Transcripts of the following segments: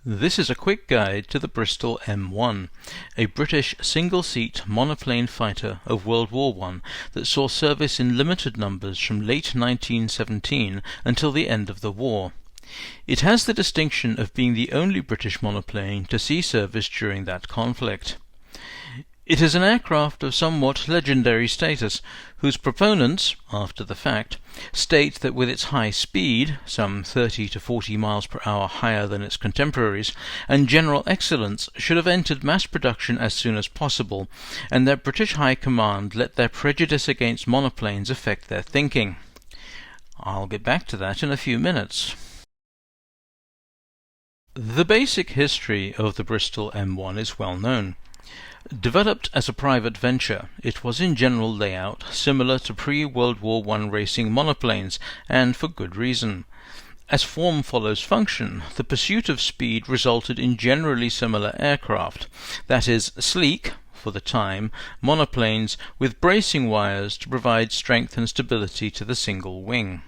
This is a quick guide to the Bristol M.1, a British single-seat monoplane fighter of World War I that saw service in limited numbers from late 1917 until the end of the war. It has the distinction of being the only British monoplane to see service during that conflict. It is an aircraft of somewhat legendary status, whose proponents, after the fact, state that with its high speed, some 30 to 40 miles per hour higher than its contemporaries, and general excellence, should have entered mass production as soon as possible, and that British High Command let their prejudice against monoplanes affect their thinking. I'll get back to that in a few minutes. The basic history of the Bristol M1 is well known. Developed as a private venture, it was in general layout similar to pre-World War I racing monoplanes, and for good reason. As form follows function, the pursuit of speed resulted in generally similar aircraft, that is, sleek, for the time, monoplanes with bracing wires to provide strength and stability to the single wing.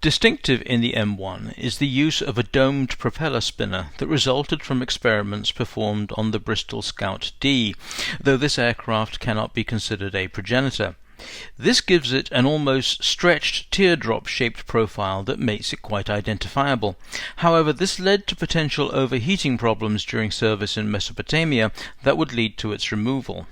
Distinctive in the M1 is the use of a domed propeller spinner that resulted from experiments performed on the Bristol Scout D, though this aircraft cannot be considered a progenitor. This gives it an almost stretched teardrop-shaped profile that makes it quite identifiable. However, this led to potential overheating problems during service in Mesopotamia that would lead to its removal.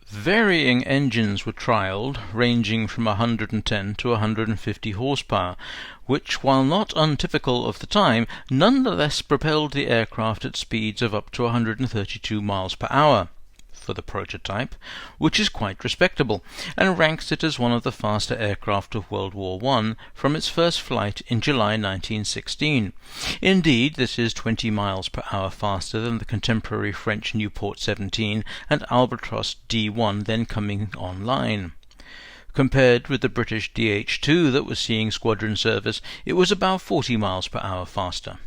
Varying engines were trialled, ranging from 110 to 150 horsepower, which, while not untypical of the time, nonetheless propelled the aircraft at speeds of up to 132 miles per hour for the prototype, which is quite respectable, and ranks it as one of the faster aircraft of World War I from its first flight in July 1916. Indeed, this is 20 miles per hour faster than the contemporary French Nieuport 17 and Albatros D1 then coming online. Compared with the British DH2 that was seeing squadron service, it was about 40 miles per hour faster.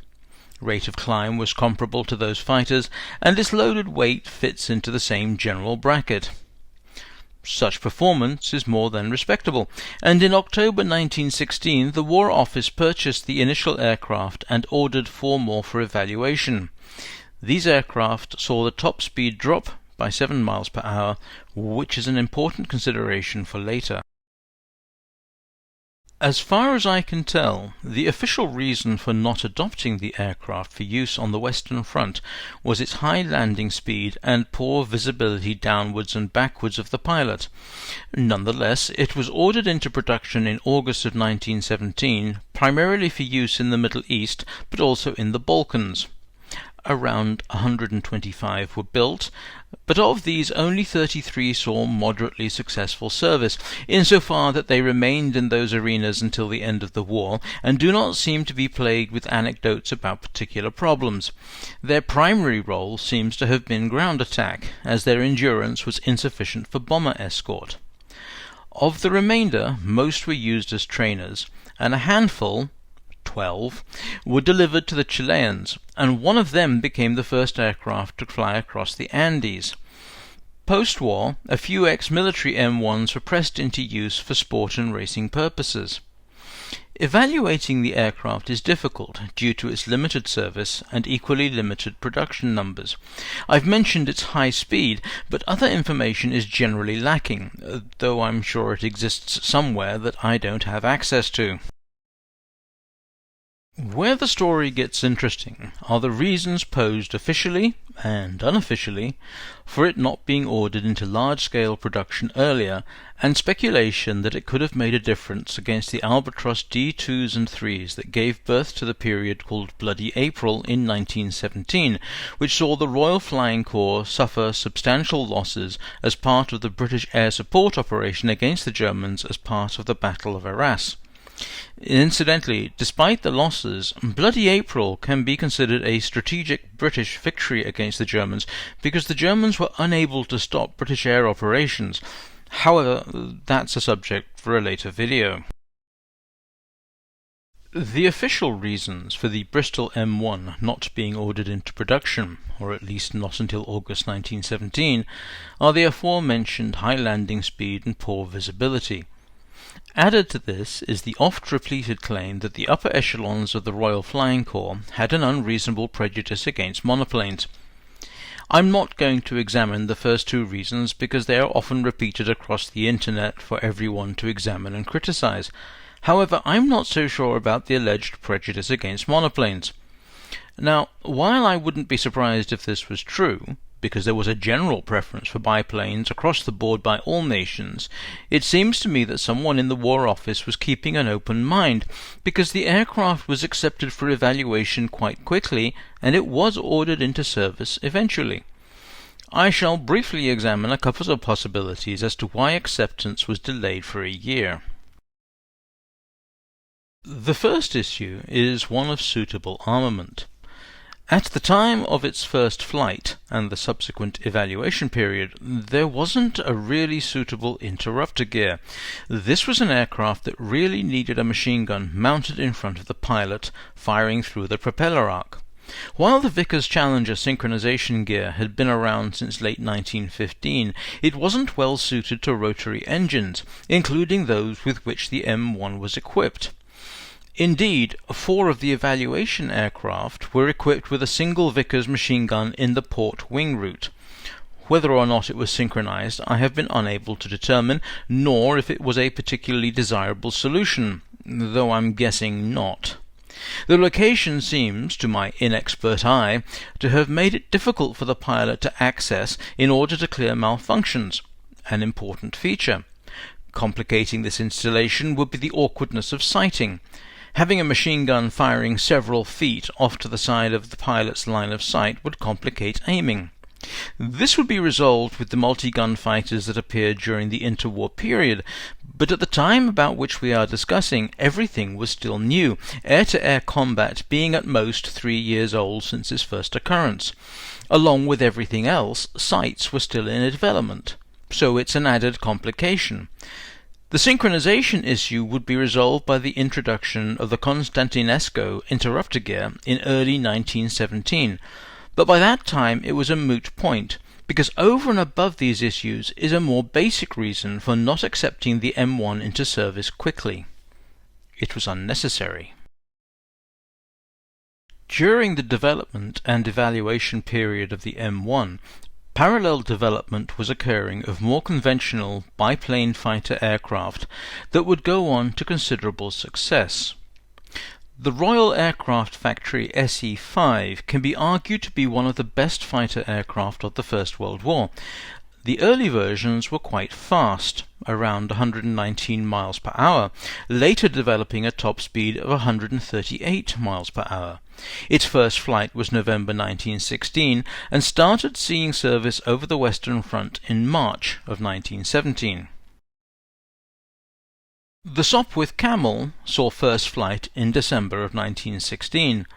Rate of climb was comparable to those fighters, and its loaded weight fits into the same general bracket. Such performance is more than respectable, and in October 1916 the War Office purchased the initial aircraft and ordered 4 more for evaluation. These aircraft saw the top speed drop by 7 miles per hour, which is an important consideration for later. As far as I can tell, the official reason for not adopting the aircraft for use on the Western Front was its high landing speed and poor visibility downwards and backwards of the pilot. Nonetheless, it was ordered into production in August of 1917, primarily for use in the Middle East, but also in the Balkans. Around 125 were built, but of these only 33 saw moderately successful service, insofar that they remained in those arenas until the end of the war, and do not seem to be plagued with anecdotes about particular problems. Their primary role seems to have been ground attack, as their endurance was insufficient for bomber escort. Of the remainder, most were used as trainers, and a handful, 12, were delivered to the Chileans, and one of them became the first aircraft to fly across the Andes. Post-war, a few ex-military M1s were pressed into use for sport and racing purposes. Evaluating the aircraft is difficult due to its limited service and equally limited production numbers. I've mentioned its high speed, but other information is generally lacking, though I'm sure it exists somewhere that I don't have access to. Where the story gets interesting are the reasons posed officially and unofficially for it not being ordered into large-scale production earlier, and speculation that it could have made a difference against the Albatros D2s and 3s that gave birth to the period called Bloody April in 1917, which saw the Royal Flying Corps suffer substantial losses as part of the British air support operation against the Germans as part of the Battle of Arras. Incidentally, despite the losses, Bloody April can be considered a strategic British victory against the Germans because the Germans were unable to stop British air operations. However, that's a subject for a later video. The official reasons for the Bristol M1 not being ordered into production, or at least not until August 1917, are the aforementioned high landing speed and poor visibility. Added to this is the oft-repeated claim that the upper echelons of the Royal Flying Corps had an unreasonable prejudice against monoplanes. I'm not going to examine the first two reasons because they are often repeated across the internet for everyone to examine and criticize. However, I'm not so sure about the alleged prejudice against monoplanes. Now, while I wouldn't be surprised if this was true, because there was a general preference for biplanes across the board by all nations, it seems to me that someone in the War Office was keeping an open mind, because the aircraft was accepted for evaluation quite quickly, and it was ordered into service eventually. I shall briefly examine a couple of possibilities as to why acceptance was delayed for a year. The first issue is one of suitable armament. At the time of its first flight and the subsequent evaluation period, there wasn't a really suitable interrupter gear. This was an aircraft that really needed a machine gun mounted in front of the pilot, firing through the propeller arc. While the Vickers Challenger synchronization gear had been around since late 1915, it wasn't well suited to rotary engines, including those with which the M1 was equipped. Indeed, 4 of the evaluation aircraft were equipped with a single Vickers machine gun in the port wing route. Whether or not it was synchronized, I have been unable to determine, nor if it was a particularly desirable solution, though I'm guessing not. The location seems, to my inexpert eye, to have made it difficult for the pilot to access in order to clear malfunctions, an important feature. Complicating this installation would be the awkwardness of sighting. Having a machine gun firing several feet off to the side of the pilot's line of sight would complicate aiming. This would be resolved with the multi-gun fighters that appeared during the interwar period, but at the time about which we are discussing, everything was still new, air-to-air combat being at most 3 years old since its first occurrence. Along with everything else, sights were still in development, so it's an added complication. The synchronization issue would be resolved by the introduction of the Konstantinesco interrupter gear in early 1917, but by that time it was a moot point, because over and above these issues is a more basic reason for not accepting the M1 into service quickly. It was unnecessary. During the development and evaluation period of the M1, parallel development was occurring of more conventional biplane fighter aircraft that would go on to considerable success. The Royal Aircraft Factory SE-5 can be argued to be one of the best fighter aircraft of the First World War. The early versions were quite fast, around 119 miles per hour, later developing a top speed of 138 miles per hour. Its first flight was November 1916 and started seeing service over the Western Front in March of 1917. The Sopwith Camel saw first flight in December of 1916.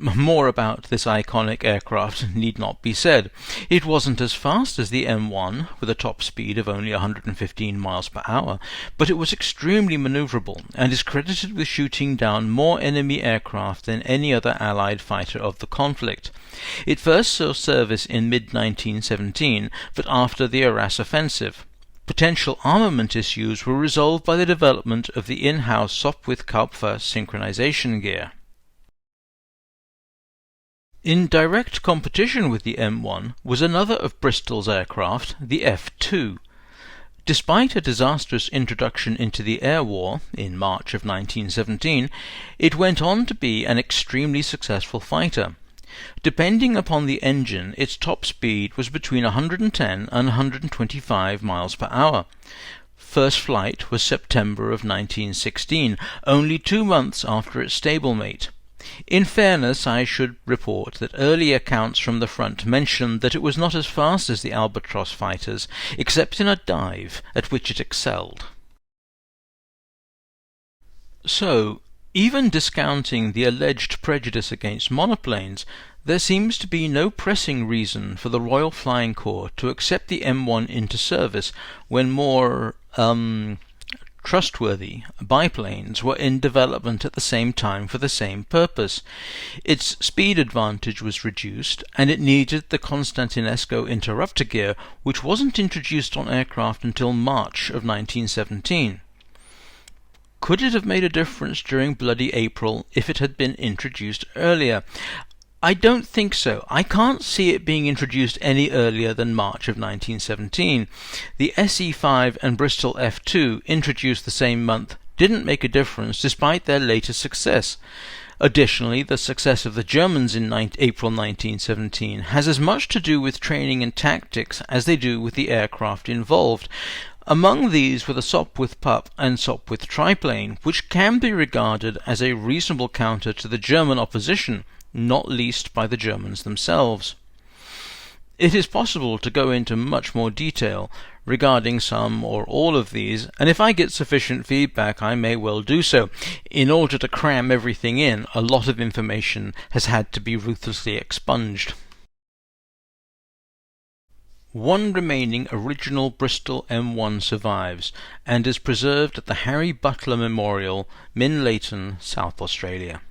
More about this iconic aircraft need not be said. It wasn't as fast as the M1, with a top speed of only 115 miles per hour, but it was extremely maneuverable and is credited with shooting down more enemy aircraft than any other Allied fighter of the conflict. It first saw service in mid-1917, but after the Arras offensive. Potential armament issues were resolved by the development of the in-house Sopwith-Kapfer synchronization gear. In direct competition with the M1 was another of Bristol's aircraft, the F-2. Despite a disastrous introduction into the air war in March of 1917, it went on to be an extremely successful fighter. Depending upon the engine, its top speed was between 110 and 125 miles per hour. First flight was September of 1916, only 2 months after its stablemate. In fairness, I should report that early accounts from the front mentioned that it was not as fast as the Albatross fighters, except in a dive, at which it excelled. So, even discounting the alleged prejudice against monoplanes, there seems to be no pressing reason for the Royal Flying Corps to accept the M1 into service when more, trustworthy biplanes were in development at the same time for the same purpose. Its speed advantage was reduced, and it needed the Konstantinesco interrupter gear, which wasn't introduced on aircraft until March of 1917. Could it have made a difference during Bloody April if it had been introduced earlier? I don't think so. I can't see it being introduced any earlier than March of 1917. The SE-5 and Bristol F-2, introduced the same month, didn't make a difference despite their later success. Additionally, the success of the Germans in April 1917 has as much to do with training and tactics as they do with the aircraft involved. Among these were the Sopwith Pup and Sopwith triplane, which can be regarded as a reasonable counter to the German opposition, not least by the Germans themselves. It is possible to go into much more detail regarding some or all of these, and if I get sufficient feedback I may well do so. In order to cram everything in, a lot of information has had to be ruthlessly expunged. One remaining original Bristol M1 survives and is preserved at the Harry Butler Memorial, Min Leighton, South Australia.